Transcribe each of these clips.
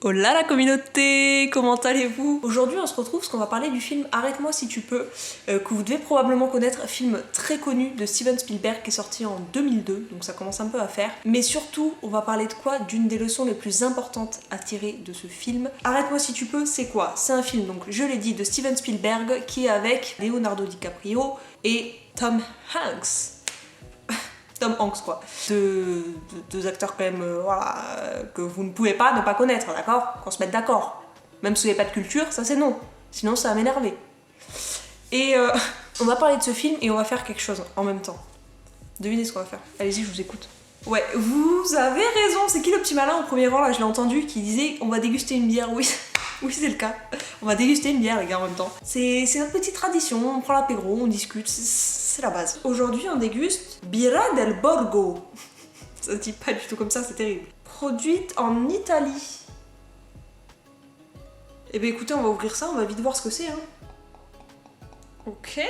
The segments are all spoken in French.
Hola la communauté, comment allez-vous? Aujourd'hui on se retrouve parce qu'on va parler du film Arrête-moi si tu peux, que vous devez probablement connaître, un film très connu de Steven Spielberg qui est sorti en 2002, donc ça commence un peu à faire. Mais surtout, on va parler de quoi? D'une des leçons les plus importantes à tirer de ce film. Arrête-moi si tu peux, c'est quoi? C'est un film, donc je l'ai dit, de Steven Spielberg qui est avec Leonardo DiCaprio et Tom Hanks. Tom Hanks quoi. Deux acteurs quand même, que vous ne pouvez pas ne pas connaître, d'accord? Qu'on se mette d'accord. Même si vous n'avez pas de culture, ça c'est non. Sinon ça va m'énerver. Et on va parler de ce film et on va faire quelque chose en même temps. Devinez ce qu'on va faire. Allez-y, je vous écoute. Ouais, vous avez raison, c'est qui le petit malin au premier rang là, je l'ai entendu, qui disait on va déguster une bière, oui. Oui, c'est le cas. On va déguster une bière, les gars, en même temps. C'est notre petite tradition, on prend l'apéro, on discute, c'est la base. Aujourd'hui, on déguste Birra del Borgo. Ça se dit pas du tout comme ça, c'est terrible. Produite en Italie. Eh bien, écoutez, on va ouvrir ça, on va vite voir ce que c'est, hein. Ok.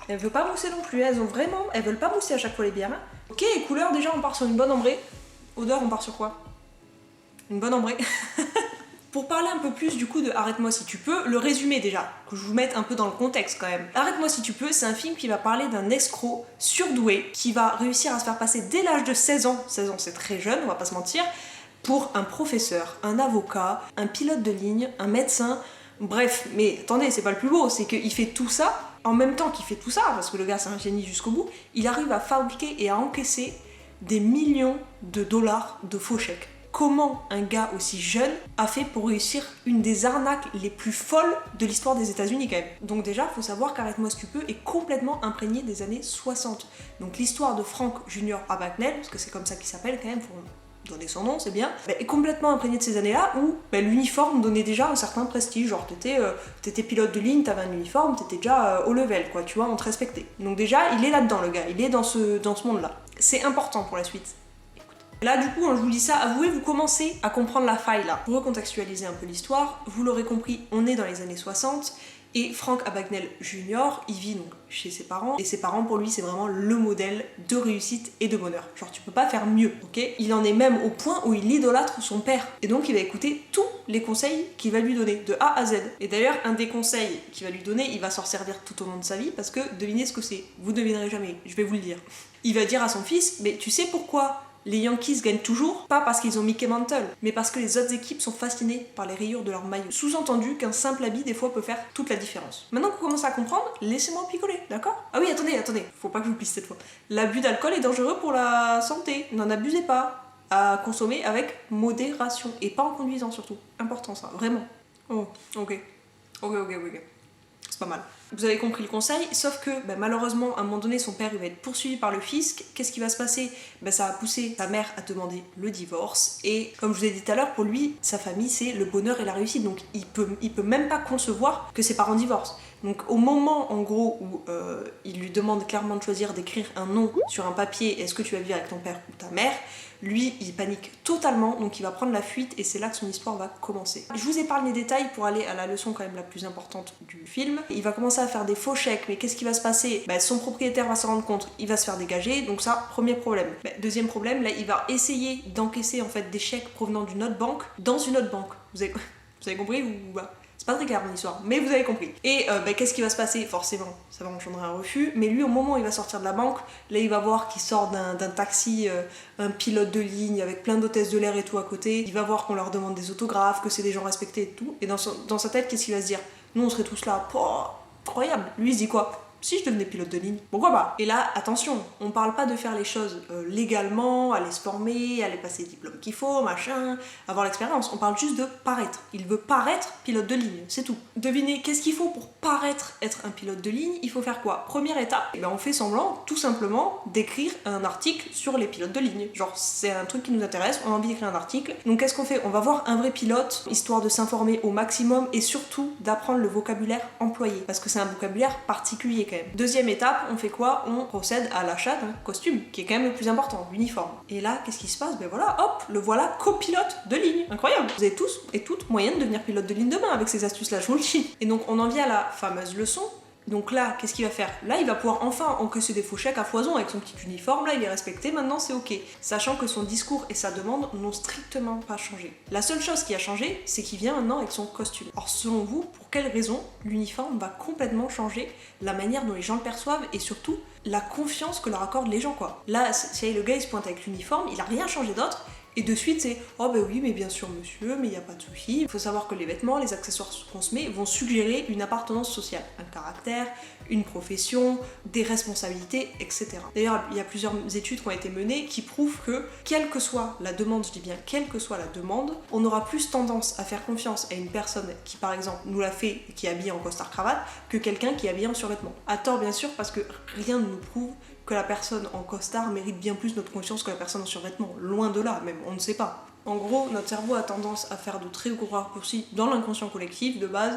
Elles veulent pas mousser non plus, elles veulent pas mousser à chaque fois les bières. Hein. Ok, couleur, déjà, on part sur une bonne ambrée. Odeur, on part sur quoi? Une bonne ambrée. Pour parler un peu plus du coup de Arrête-moi si tu peux, le résumé déjà, que je vous mette un peu dans le contexte quand même. Arrête-moi si tu peux, c'est un film qui va parler d'un escroc surdoué qui va réussir à se faire passer dès l'âge de 16 ans, 16 ans c'est très jeune, on va pas se mentir, pour un professeur, un avocat, un pilote de ligne, un médecin, bref, mais attendez, c'est pas le plus beau, c'est qu'il fait tout ça, en même temps qu'il fait tout ça, parce que le gars c'est un génie jusqu'au bout, il arrive à fabriquer et à encaisser des millions de dollars de faux chèques. Comment un gars aussi jeune a fait pour réussir une des arnaques les plus folles de l'histoire des États-Unis quand même. Donc déjà, faut savoir qu'Arrête-moi si tu peux est complètement imprégné des années 60. Donc l'histoire de Frank Junior Abagnale, parce que c'est comme ça qu'il s'appelle quand même, faut donner son nom, c'est bien, est complètement imprégné de ces années-là où l'uniforme donnait déjà un certain prestige. Genre t'étais pilote de ligne, t'avais un uniforme, t'étais déjà au level quoi, tu vois, on te respectait. Donc déjà, il est là-dedans le gars, il est dans ce monde-là. C'est important pour la suite. Là du coup, je vous dis ça, avouez, vous commencez à comprendre la faille là. Pour recontextualiser un peu l'histoire, vous l'aurez compris, on est dans les années 60 et Frank Abagnale Jr. il vit donc chez ses parents et ses parents pour lui c'est vraiment le modèle de réussite et de bonheur. Genre tu peux pas faire mieux, ok? Il en est même au point où il idolâtre son père et donc il va écouter tous les conseils qu'il va lui donner de A à Z. Et d'ailleurs un des conseils qu'il va lui donner, il va s'en servir tout au long de sa vie parce que devinez ce que c'est, vous devinerez jamais, je vais vous le dire. Il va dire à son fils, mais tu sais pourquoi les Yankees gagnent toujours, pas parce qu'ils ont Mickey Mantle, mais parce que les autres équipes sont fascinées par les rayures de leur maillot. Sous-entendu qu'un simple habit, des fois, peut faire toute la différence. Maintenant que vous commencez à comprendre, laissez-moi picoler, d'accord? Ah oui, attendez, faut pas que je vous pisse cette fois. L'abus d'alcool est dangereux pour la santé, n'en abusez pas. À consommer avec modération, et pas en conduisant surtout. Important ça, vraiment. Oh, ok. C'est pas mal. Vous avez compris le conseil, sauf que malheureusement, à un moment donné, son père il va être poursuivi par le fisc. Qu'est-ce qui va se passer? Ça va pousser sa mère à demander le divorce. Et comme je vous ai dit tout à l'heure, pour lui, sa famille, c'est le bonheur et la réussite. Donc il peut même pas concevoir que ses parents divorcent. Donc au moment, en gros, où il lui demande clairement de choisir d'écrire un nom sur un papier, est-ce que tu vas vivre avec ton père ou ta mère? Lui, il panique totalement, donc il va prendre la fuite et c'est là que son histoire va commencer. Je vous épargne les détails pour aller à la leçon quand même la plus importante du film. Il va commencer à faire des faux chèques, mais qu'est-ce qui va se passer? Son propriétaire va se rendre compte, il va se faire dégager, donc ça, premier problème. Deuxième problème, là, il va essayer d'encaisser en fait des chèques provenant d'une autre banque dans une autre banque. Vous avez compris ou pas? C'est pas très clair mon histoire, mais vous avez compris. Et qu'est-ce qui va se passer? Forcément, ça va engendrer un refus, mais lui au moment où il va sortir de la banque, là il va voir qu'il sort d'un taxi, un pilote de ligne avec plein d'hôtesses de l'air et tout à côté, il va voir qu'on leur demande des autographes, que c'est des gens respectés et tout, et dans sa tête, qu'est-ce qu'il va se dire? Nous on serait tous là, incroyable. Lui il se dit quoi? Si je devenais pilote de ligne, pourquoi pas? Et là, attention, on parle pas de faire les choses légalement, aller se former, aller passer les diplômes qu'il faut, machin, avoir l'expérience. On parle juste de paraître. Il veut paraître pilote de ligne, c'est tout. Devinez, qu'est-ce qu'il faut pour paraître être un pilote de ligne? Il faut faire quoi? Première étape, on fait semblant, tout simplement, d'écrire un article sur les pilotes de ligne. Genre, c'est un truc qui nous intéresse, on a envie d'écrire un article. Donc qu'est-ce qu'on fait? On va voir un vrai pilote, histoire de s'informer au maximum et surtout d'apprendre le vocabulaire employé. Parce que c'est un vocabulaire particulier quand même. Deuxième étape, on fait quoi? On procède à l'achat d'un costume, qui est quand même le plus important, l'uniforme. Et là, qu'est-ce qui se passe? Voilà, hop, le voilà copilote de ligne. Incroyable! Vous avez tous et toutes moyen de devenir pilote de ligne demain avec ces astuces-là, je vous le dis. Et donc, on en vient à la fameuse leçon. Donc là, qu'est-ce qu'il va faire? Là, il va pouvoir enfin encaisser des faux chèques à foison avec son petit uniforme, là il est respecté, maintenant c'est ok. Sachant que son discours et sa demande n'ont strictement pas changé. La seule chose qui a changé, c'est qu'il vient maintenant avec son costume. Alors selon vous, pour quelle raison l'uniforme va complètement changer la manière dont les gens le perçoivent et surtout la confiance que leur accordent les gens quoi? Là, le gars il se pointe avec l'uniforme, il a rien changé d'autre. Et de suite, c'est oh ben oui, mais bien sûr, monsieur, mais il n'y a pas de souci. Il faut savoir que les vêtements, les accessoires qu'on se met vont suggérer une appartenance sociale, un caractère, une profession, des responsabilités, etc. D'ailleurs, il y a plusieurs études qui ont été menées qui prouvent que, quelle que soit la demande, je dis bien quelle que soit la demande, on aura plus tendance à faire confiance à une personne qui, par exemple, nous l'a fait et qui est habillée en costard-cravate que quelqu'un qui est habillé en survêtement. À tort, bien sûr, parce que rien ne nous prouve que la personne en costard mérite bien plus notre confiance que la personne en survêtement. Loin de là, même, on ne sait pas. En gros, notre cerveau a tendance à faire de très gros raccourcis dans l'inconscient collectif de base.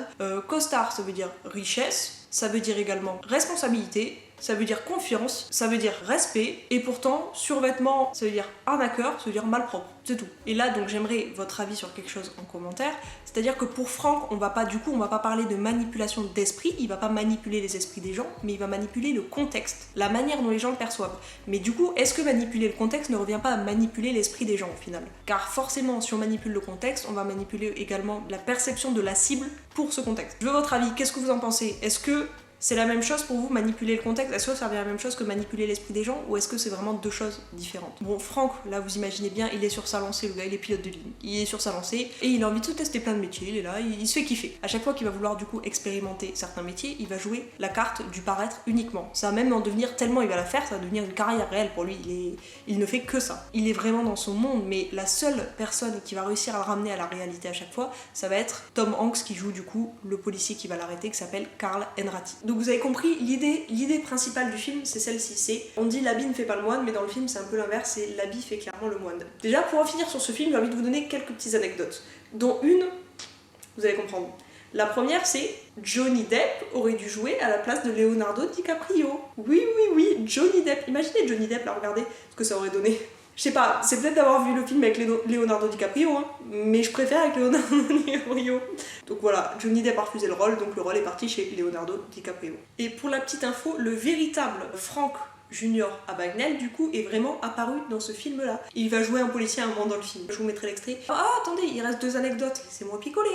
Costard, ça veut dire richesse, ça veut dire également responsabilité, ça veut dire confiance, ça veut dire respect, et pourtant, survêtement, ça veut dire arnaqueur, ça veut dire malpropre, c'est tout. Et là, donc, j'aimerais votre avis sur quelque chose en commentaire, c'est-à-dire que pour Franck, on va pas parler de manipulation d'esprit, il va pas manipuler les esprits des gens, mais il va manipuler le contexte, la manière dont les gens le perçoivent. Mais du coup, est-ce que manipuler le contexte ne revient pas à manipuler l'esprit des gens au final? Car forcément, si on manipule le contexte, on va manipuler également la perception de la cible pour ce contexte. Je veux votre avis, qu'est-ce que vous en pensez? Est-ce que c'est la même chose pour vous, manipuler le contexte? Est-ce que ça revient à la même chose que manipuler l'esprit des gens, ou est-ce que c'est vraiment deux choses différentes? Bon, Franck, là vous imaginez bien, il est sur sa lancée, le gars il est pilote de ligne. Il est sur sa lancée et il a envie de se tester plein de métiers, il est là, il se fait kiffer. À chaque fois qu'il va vouloir du coup expérimenter certains métiers, il va jouer la carte du paraître uniquement. Ça va même en devenir tellement il va la faire, ça va devenir une carrière réelle pour lui, il ne fait que ça. Il est vraiment dans son monde, mais la seule personne qui va réussir à le ramener à la réalité à chaque fois, ça va être Tom Hanks qui joue du coup le policier qui va l'arrêter, qui s'appelle Carl Enrati. Donc vous avez compris, l'idée principale du film, c'est celle-ci, c'est on dit l'habit ne fait pas le moine, mais dans le film c'est un peu l'inverse, c'est l'habit fait clairement le moine. Déjà pour en finir sur ce film, j'ai envie de vous donner quelques petites anecdotes, dont une, vous allez comprendre. La première, c'est Johnny Depp aurait dû jouer à la place de Leonardo DiCaprio. Oui, Johnny Depp. Imaginez Johnny Depp, là, regardez ce que ça aurait donné. Je sais pas, c'est peut-être d'avoir vu le film avec Leonardo DiCaprio, hein, mais je préfère avec Leonardo DiCaprio. Donc voilà, Johnny Depp a refusé le rôle, donc le rôle est parti chez Leonardo DiCaprio. Et pour la petite info, le véritable Frank Junior Abagnale, du coup, est vraiment apparu dans ce film-là. Il va jouer un policier à un moment dans le film. Je vous mettrai l'extrait. Ah, attendez, il reste 2 anecdotes, laissez-moi picoler.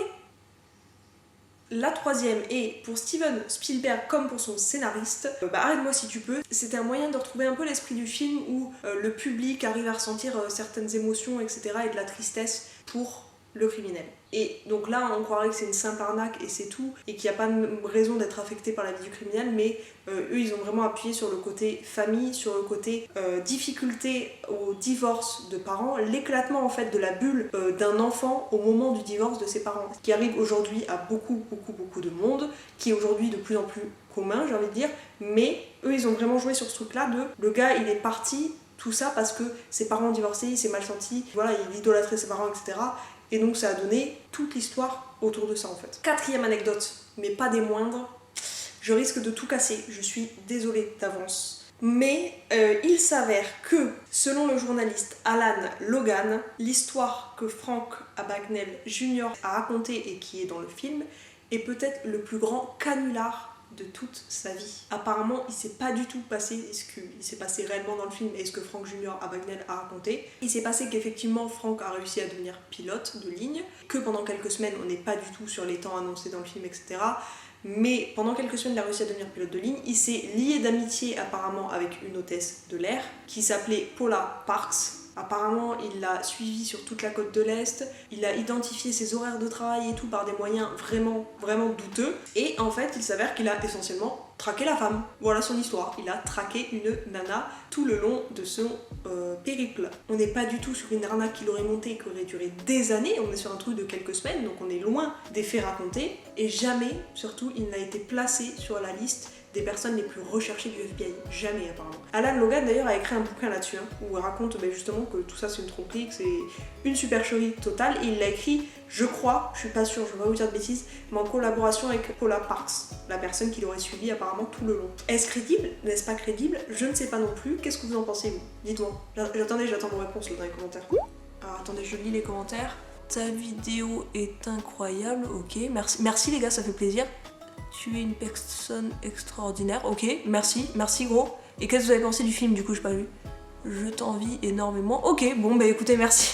La troisième est pour Steven Spielberg comme pour son scénariste. Arrête-moi si tu peux. C'était un moyen de retrouver un peu l'esprit du film où le public arrive à ressentir certaines émotions, etc. et de la tristesse pour le criminel. Et donc là, on croirait que c'est une simple arnaque et c'est tout, et qu'il n'y a pas de raison d'être affecté par la vie du criminel, mais eux, ils ont vraiment appuyé sur le côté famille, sur le côté difficulté au divorce de parents, l'éclatement en fait de la bulle d'un enfant au moment du divorce de ses parents, ce qui arrive aujourd'hui à beaucoup de monde, qui est aujourd'hui de plus en plus commun, j'ai envie de dire, mais eux, ils ont vraiment joué sur ce truc-là de le gars, il est parti, tout ça parce que ses parents ont divorcé, il s'est mal senti, voilà, il idolâtrait ses parents, etc. Et donc ça a donné toute l'histoire autour de ça en fait. 4e anecdote, mais pas des moindres, je risque de tout casser, je suis désolée d'avance. Mais il s'avère que, selon le journaliste Alan Logan, l'histoire que Frank Abagnale Jr. a racontée et qui est dans le film est peut-être le plus grand canular de toute sa vie. Apparemment, il s'est pas du tout passé ce qu'il s'est passé réellement dans le film et ce que Frank Junior Abagnale a raconté. Il s'est passé qu'effectivement, Frank a réussi à devenir pilote de ligne, que pendant quelques semaines, on n'est pas du tout sur les temps annoncés dans le film, etc. Mais pendant quelques semaines, il a réussi à devenir pilote de ligne. Il s'est lié d'amitié apparemment avec une hôtesse de l'air qui s'appelait Paula Parks. Apparemment, il l'a suivi sur toute la côte de l'Est, il a identifié ses horaires de travail et tout par des moyens vraiment douteux. Et en fait, il s'avère qu'il a essentiellement traqué la femme. Voilà son histoire. Il a traqué une nana tout le long de son périple. On n'est pas du tout sur une arnaque qui l'aurait montée, qui aurait duré des années, on est sur un truc de quelques semaines, donc on est loin des faits racontés. Et jamais, surtout, il n'a été placé sur la liste des personnes les plus recherchées du FBI. Jamais apparemment. Alan Logan d'ailleurs a écrit un bouquin là-dessus, où il raconte justement que tout ça c'est une tromperie, que c'est une supercherie totale, et il l'a écrit, je crois, je suis pas sûre, je vais pas vous dire de bêtises, mais en collaboration avec Paula Parks, la personne qui l'aurait suivi apparemment tout le long. Est-ce crédible? N'est-ce pas crédible? Je ne sais pas non plus. Qu'est-ce que vous en pensez vous? Dites-moi. J'attends vos réponses là, dans les commentaires. Alors attendez, je lis les commentaires. Ta vidéo est incroyable, ok, merci les gars, ça fait plaisir. Tu es une personne extraordinaire. Ok, merci, merci gros. Et qu'est-ce que vous avez pensé du film du coup, j'ai pas vu. Je t'envie énormément. Ok, bon bah écoutez, merci.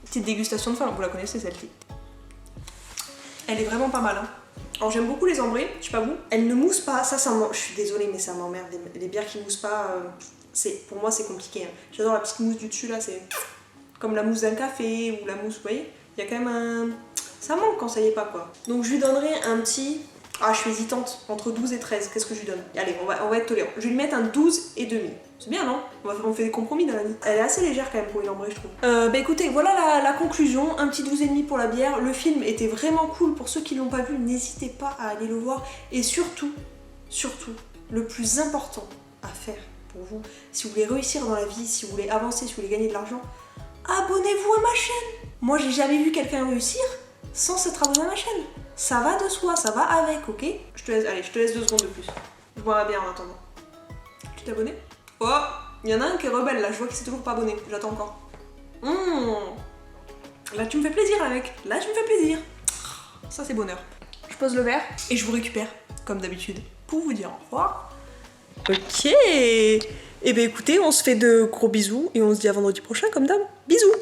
Petite dégustation de fin, vous la connaissez celle-ci. Elle est vraiment pas mal. Hein. Alors j'aime beaucoup les ambrées, je sais pas vous. Elles ne moussent pas, ça je suis désolée mais ça m'emmerde. Les bières qui moussent pas, pour moi c'est compliqué. Hein. J'adore la petite mousse du dessus là, c'est comme la mousse d'un café ou la mousse, vous voyez. Il y a quand même un... Ça manque quand ça y est pas quoi. Donc je lui donnerai un petit... Ah je suis hésitante, entre 12 et 13, qu'est-ce que je lui donne? Allez, on va être tolérant. Je vais lui mettre un 12 et demi. C'est bien non? On fait des compromis dans la vie. Elle est assez légère quand même pour une ambrée je trouve. Bah écoutez, voilà la conclusion. Un petit 12,5 pour la bière. Le film était vraiment cool. Pour ceux qui l'ont pas vu, n'hésitez pas à aller le voir. Et surtout, le plus important à faire pour vous, si vous voulez réussir dans la vie, si vous voulez avancer, si vous voulez gagner de l'argent, abonnez-vous à ma chaîne. Moi j'ai jamais vu quelqu'un réussir sans s'être abonné à ma chaîne. Ça va de soi, ça va avec, ok? Je te laisse 2 secondes de plus. Je bois ma bière en attendant. Tu t'es abonné? Oh, il y en a un qui est rebelle là, je vois qu'il s'est toujours pas abonné. J'attends encore. Là tu me fais plaisir avec. Là tu me fais plaisir. Ça c'est bonheur. Je pose le verre et je vous récupère, comme d'habitude, pour vous dire au revoir. Ok. Et ben écoutez, on se fait de gros bisous et on se dit à vendredi prochain comme d'hab. Bisous.